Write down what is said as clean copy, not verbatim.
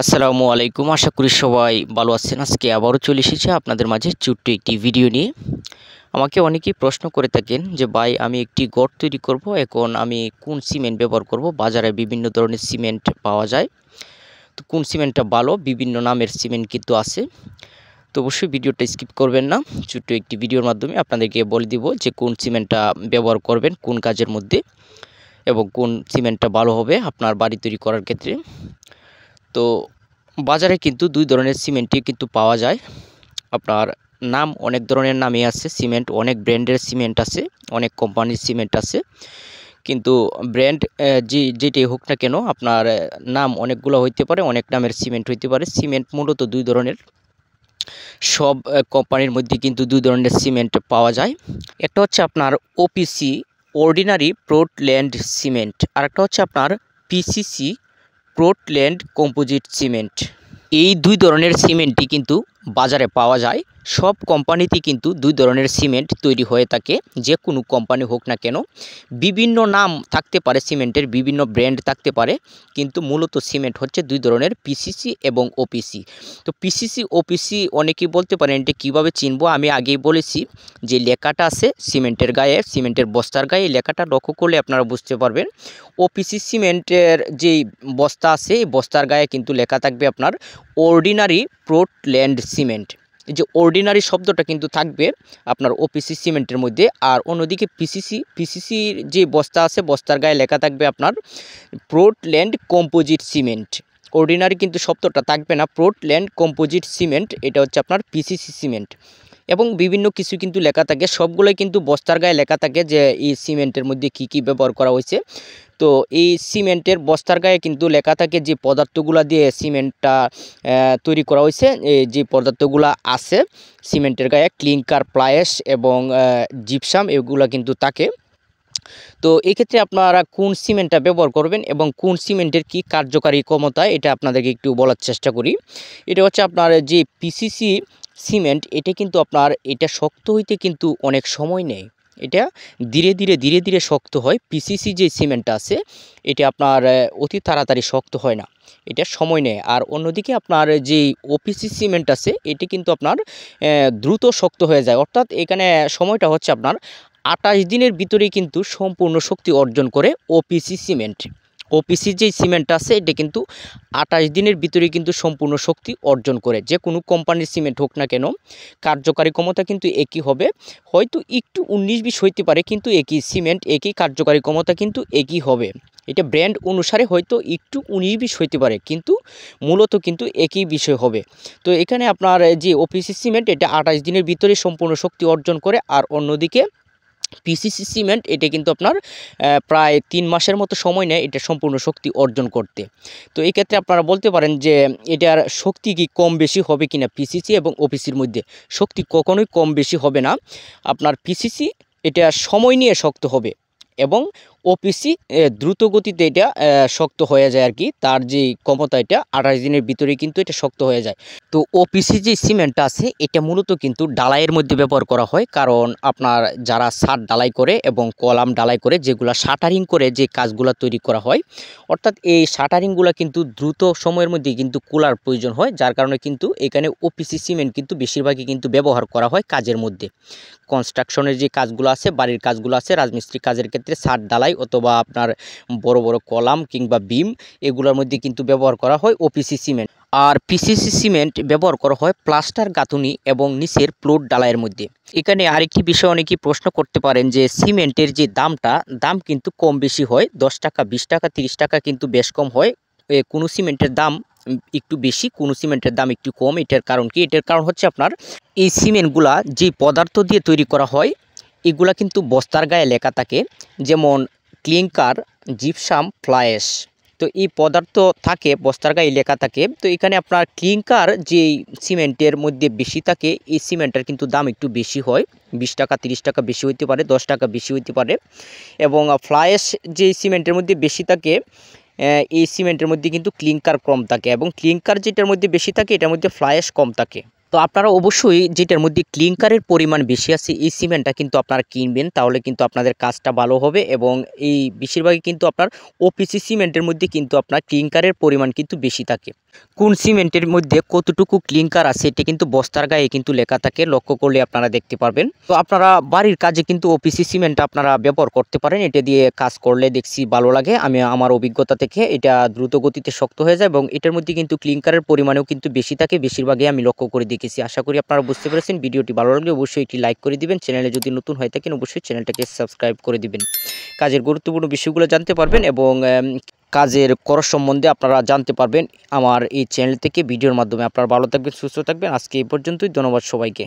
আসসালামু আলাইকুম। আশা করি সবাই ভালো আছেন। আজকে আবারও চলে এসেছি আপনাদের মাঝে ছোট্ট একটি ভিডিও নিয়ে। আমাকে অনেকেই প্রশ্ন করে থাকেন যে ভাই আমি একটি ঘর তৈরি করব, এখন আমি কোন সিমেন্ট ব্যবহার করব? বাজারে বিভিন্ন ধরনের সিমেন্ট পাওয়া যায়। তো কোন সিমেন্টটা ভালো? বিভিন্ন নামের সিমেন্ট কিন্তু আছে। তো অবশ্যই ভিডিওটা স্কিপ করবেন না। ছোট্ট একটি ভিডিওর মাধ্যমে আপনাদেরকে বলে দিব যে কোন সিমেন্টটা ব্যবহার করবেন কোন কাজের মধ্যে এবং কোন সিমেন্টটা ভালো হবে আপনার বাড়ি তৈরি করার ক্ষেত্রে। তো বাজারে কিন্তু দুই ধরনের সিমেন্টই কিন্তু পাওয়া যায়। আপনার নাম অনেক ধরনের নামই আছে, সিমেন্ট অনেক ব্র্যান্ডের সিমেন্ট আছে, অনেক কোম্পানির সিমেন্ট আছে। কিন্তু ব্র্যান্ড যেটাই হোক না কেন আপনার নাম অনেকগুলো হইতে পারে, অনেক নামের সিমেন্ট হইতে পারে। সিমেন্ট মূলত দুই ধরনের, সব কোম্পানির মধ্যে কিন্তু দুই ধরনের সিমেন্ট পাওয়া যায়। একটা হচ্ছে আপনার ওপিসি অর্ডিনারি পোর্টল্যান্ড সিমেন্ট, আর একটা হচ্ছে আপনার পিসিসি পোর্টল্যান্ড কম্পোজিট সিমেন্ট। এই দুই ধরনের সিমেন্টই কিন্তু বাজারে পাওয়া যায়। সব কোম্পানিতেই কিন্তু দুই ধরনের সিমেন্ট তৈরি হয়ে থাকে, যে কোনো কোম্পানি হোক না কেন। বিভিন্ন নাম থাকতে পারে সিমেন্টের, বিভিন্ন ব্র্যান্ড থাকতে পারে, কিন্তু মূলত সিমেন্ট হচ্ছে দুই ধরনের, পিসিসি এবং ওপিসি। তো পিসিসি ওপিসি অনেকেই বলতে পারেন এটা কীভাবে চিনবো। আমি আগেই বলেছি যে লেখাটা আছে সিমেন্টের গায়ে, সিমেন্টের বস্তার গায়ে লেখাটা লক্ষ্য করলে আপনারা বুঝতে পারবেন। ওপিসি সিমেন্টের যেই বস্তা আছে এই বস্তার গায়ে কিন্তু লেখা থাকবে আপনার অর্ডিনারি পোর্টল্যান্ড সিমেন্ট। এই যে অর্ডিনারি শব্দটা কিন্তু থাকবে আপনার ওপিসি সিমেন্টের মধ্যে। আর অন্যদিকে পিসিসির যে বস্তা আছে বস্তার গায়ে লেখা থাকবে আপনার পোর্টল্যান্ড কম্পোজিট সিমেন্ট। অর্ডিনারি কিন্তু শব্দটা থাকবে না, পোর্টল্যান্ড কম্পোজিট সিমেন্ট, এটা হচ্ছে আপনার পিসিসি সিমেন্ট। এবং বিভিন্ন কিছু কিন্তু লেখা থাকে, সবগুলোই কিন্তু বস্তার গায়ে লেখা থাকে যে এই সিমেন্টের মধ্যে কি কি ব্যবহার করা হয়েছে। তো এই সিমেন্টের বস্তার গায়ে কিন্তু লেখা থাকে যে পদার্থগুলো দিয়ে সিমেন্টটা তৈরি করা হয়েছে। যে পদার্থগুলো আছে সিমেন্টের গায়ে, ক্লিংকার, ফ্লাই অ্যাশ এবং জিপসাম, এগুলো কিন্তু থাকে। তো এক্ষেত্রে আপনারা কোন সিমেন্টটা ব্যবহার করবেন এবং কোন সিমেন্টের কি কার্যকারী ক্ষমতা, এটা আপনাদেরকে একটু বলার চেষ্টা করি। এটা হচ্ছে আপনার যে পিসিসি সিমেন্ট, এটা কিন্তু আপনার এটা শক্ত হইতে কিন্তু অনেক সময় নেয়। এটা ধীরে ধীরে শক্ত হয়। পিসিসি যে সিমেন্টটা আছে এটা আপনার অতি তাড়াতাড়ি শক্ত হয় না, এটা সময় নেয়। আর অন্যদিকে আপনার যেই ওপিসি সিমেন্ট আছে এটি কিন্তু আপনার দ্রুত শক্ত হয়ে যায়। অর্থাৎ এখানে সময়টা হচ্ছে আপনার 28 দিনের ভিতরেই কিন্তু সম্পূর্ণ শক্তি অর্জন করে ওপিসি সিমেন্ট। ওপিসি যে সিমেন্টটা আছে এটা কিন্তু 28 দিনের ভিতরেই কিন্তু সম্পূর্ণ শক্তি অর্জন করে। যে কোনো কোম্পানির সিমেন্ট হোক না কেন কার্যকারী ক্ষমতা কিন্তু একই হবে, হয়তো একটু 19-20 হইতে পারে, কিন্তু একই সিমেন্ট, একই কার্যকারী ক্ষমতা কিন্তু একই হবে। এটা ব্র্যান্ড অনুসারে হয়তো একটু 19-20 হইতে পারে, কিন্তু মূলত কিন্তু একই বিষয় হবে। তো এখানে আপনার যে ওপিসি সিমেন্ট এটা 28 দিনের ভিতরে সম্পূর্ণ শক্তি অর্জন করে। আর অন্যদিকে পিসিসি সিমেন্ট এটা কিন্তু আপনার প্রায় 3 মাসের মতো সময় নেয় এটা সম্পূর্ণ শক্তি অর্জন করতে। তো এই ক্ষেত্রে আপনারা বলতে পারেন যে এটার শক্তি কি কম বেশি হবে কিনা। পিসিসি এবং ওপিসির মধ্যে শক্তি কখনোই কম বেশি হবে না। আপনার পিসিসি এটা সময় নিয়ে শক্ত হবে এবং ওপিসি দ্রুত গতিতে এটা শক্ত হয়ে যায় আর কি। তার যে ক্ষমতা এটা 28 দিনের ভিতরে কিন্তু এটা শক্ত হয়ে যায়। তো ওপিসি যে সিমেন্টটা আছে এটা মূলত কিন্তু ডালাইয়ের মধ্যে ব্যবহার করা হয়, কারণ আপনার যারা ছাদ ডালাই করে এবং কলাম ডালাই করে, যেগুলো শাটারিং করে যে কাজগুলো তৈরি করা হয়, অর্থাৎ এই শাটারিংগুলো কিন্তু দ্রুত সময়ের মধ্যে কিন্তু কুলার প্রয়োজন হয়, যার কারণে কিন্তু এখানে ওপিসি সিমেন্ট কিন্তু বেশিরভাগই কিন্তু ব্যবহার করা হয় কাজের মধ্যে। কনস্ট্রাকশনের যে কাজগুলো আছে, বাড়ির কাজগুলো আছে, রাজমিস্ত্রি কাজের ক্ষেত্রে ছাদ ডালাই অথবা আপনার বড় বড় কলাম কিংবা বিম, এগুলোর মধ্যে কিন্তু ব্যবহার করা হয় ওপিসি সিমেন্ট। আর পিসিসি সিমেন্ট ব্যবহার করা হয় প্লাস্টার গাঁথুনি এবং নিচের প্লট ডালাইয়ের মধ্যে। এখানে আরেকটি বিষয় অনেকেই প্রশ্ন করতে পারেন যে সিমেন্টের যে দাম কিন্তু কম বেশি হয়, 10 টাকা, 20 টাকা, 30 টাকা কিন্তু বেশ কম হয়। কোনো সিমেন্টের দাম একটু বেশি, কোনো সিমেন্টের দাম একটু কম। এটার কারণ কি? এটার কারণ হচ্ছে আপনার এই সিমেন্টগুলা যে পদার্থ দিয়ে তৈরি করা হয় এগুলা কিন্তু বস্তার গায়ে লেখা থাকে, যেমন ক্লিংকার, জিপসাম, ফ্লাই অ্যাশ। তো এই পদার্থ থাকে বস্তার গায়ে লেখা থাকে। তো এখানে আপনার ক্লিংকার যেই সিমেন্টের মধ্যে বেশি থাকে এই সিমেন্টের কিন্তু দাম একটু বেশি হয়, 20 টাকা 30 টাকা বেশি হইতে পারে, 10 টাকা বেশি হইতে পারে। এবং ফ্লাই অ্যাশ যেই সিমেন্টের মধ্যে বেশি থাকে এই সিমেন্টের মধ্যে কিন্তু ক্লিংকার কম থাকে, এবং ক্লিংকার যেটার মধ্যে বেশি থাকে এটার মধ্যে ফ্লাই অ্যাশ কম থাকে। তো আপনারা অবশ্যই যেটার মধ্যে ক্লিংকারের পরিমাণ বেশি আছে এই সিমেন্টটা কিন্তু আপনারা কিনবেন, তাহলে কিন্তু আপনাদের কাজটা ভালো হবে। এবং এই বেশিরভাগই কিন্তু আপনার ওপিসি সিমেন্টের মধ্যে কিন্তু আপনার ক্লিংকারের পরিমাণ কিন্তু বেশি থাকে। কোন সিমেন্টের মধ্যে কতটুকু ক্লিংকার আছে এটা কিন্তু বস্তার গায়ে কিন্তু লেখা থাকে, লক্ষ্য করলে আপনারা দেখতে পারবেন। তো আপনারা বাড়ির কাজে কিন্তু ওপিসি সিমেন্ট আপনারা ব্যবহার করতে পারেন। এটা দিয়ে কাজ করলে দেখছি ভালো লাগে। আমি আমার অভিজ্ঞতা থেকে এটা দ্রুত গতিতে শক্ত হয়ে যায় এবং এটার মধ্যে কিন্তু ক্লিংকারের পরিমাণেও কিন্তু বেশি থাকে, বেশিরভাগই আমি লক্ষ্য করে দেখেছি। আশা করি আপনারা বুঝতে পেরেছেন। ভিডিওটি ভালো লাগলে অবশ্যই একটি লাইক করে দিবেন। চ্যানেলে যদি নতুন হয়ে থাকেন অবশ্যই চ্যানেলটাকে সাবস্ক্রাইব করে দিবেন। কাজের গুরুত্বপূর্ণ বিষয়গুলো জানতে পারবেন এবং কাজের খরচ সম্বন্ধে আপনারা জানতে পারবেন আমার এই চ্যানেল থেকে ভিডিওর মাধ্যমে। আপনারা ভালো থাকবেন, সুস্থ থাকবেন। আজকে এই পর্যন্তই। ধন্যবাদ সবাইকে।